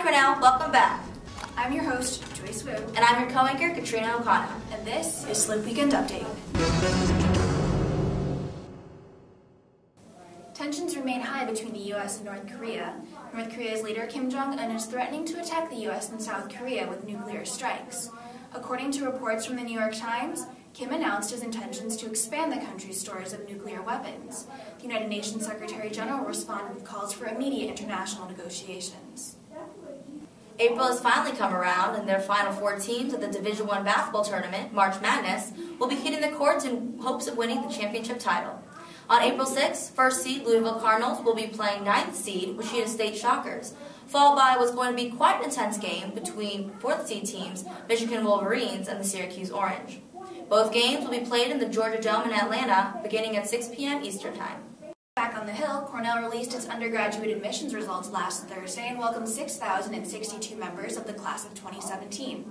Hi Cornell, welcome back. I'm your host, SWU. And I'm your co-anchor, Katrina O'Connor. And this is SLIP Weekend Update. Tensions remain high between the U.S. and North Korea. North Korea's leader Kim Jong-un is threatening to attack the U.S. and South Korea with nuclear strikes. According to reports from the New York Times, Kim announced his intentions to expand the country's stores of nuclear weapons. The United Nations Secretary General responded with calls for immediate international negotiations. April has finally come around, and their final 4 teams of the Division I basketball tournament, March Madness, will be hitting the courts in hopes of winning the championship title. On April 6th, first seed Louisville Cardinals will be playing 9th seed Wichita State Shockers, followed by what's going to be quite an intense game between 4th seed teams Michigan Wolverines and the Syracuse Orange. Both games will be played in the Georgia Dome in Atlanta, beginning at 6 p.m. Eastern Time. Back on the Hill, Cornell released its undergraduate admissions results last Thursday and welcomed 6,062 members of the class of 2017.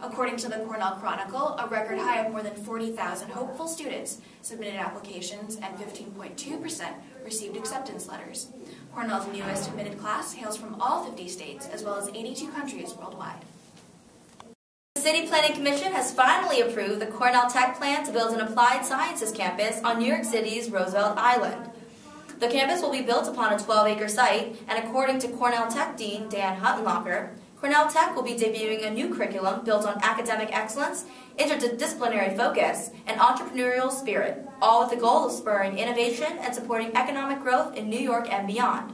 According to the Cornell Chronicle, a record high of more than 40,000 hopeful students submitted applications and 15.2% received acceptance letters. Cornell's newest admitted class hails from all 50 states as well as 82 countries worldwide. The City Planning Commission has finally approved the Cornell Tech plan to build an applied sciences campus on New York City's Roosevelt Island. The campus will be built upon a 12-acre site, and according to Cornell Tech Dean Dan Huttenlocker, Cornell Tech will be debuting a new curriculum built on academic excellence, interdisciplinary focus, and entrepreneurial spirit, all with the goal of spurring innovation and supporting economic growth in New York and beyond.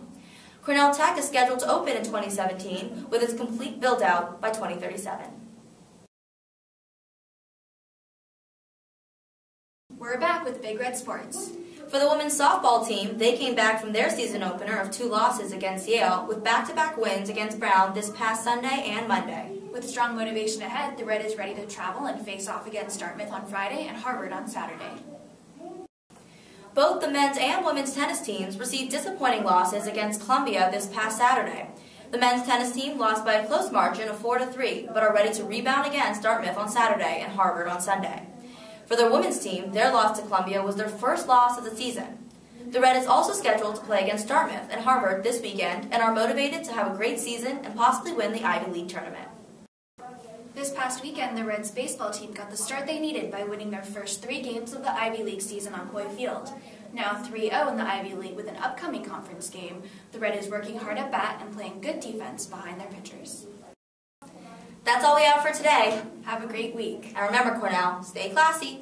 Cornell Tech is scheduled to open in 2017 with its complete build-out by 2037. We're back with Big Red Sports. For the women's softball team, they came back from their season opener of 2 losses against Yale with back-to-back wins against Brown this past Sunday and Monday. With strong motivation ahead, the Red is ready to travel and face off against Dartmouth on Friday and Harvard on Saturday. Both the men's and women's tennis teams received disappointing losses against Columbia this past Saturday. The men's tennis team lost by a close margin of 4-3, but are ready to rebound against Dartmouth on Saturday and Harvard on Sunday. For their women's team, their loss to Columbia was their first loss of the season. The Red is also scheduled to play against Dartmouth and Harvard this weekend and are motivated to have a great season and possibly win the Ivy League tournament. This past weekend, the Reds baseball team got the start they needed by winning their first 3 games of the Ivy League season on Hoy Field. Now 3-0 in the Ivy League with an upcoming conference game, the Red is working hard at bat and playing good defense behind their pitchers. That's all we have for today. Have a great week. And remember, Cornell, stay classy.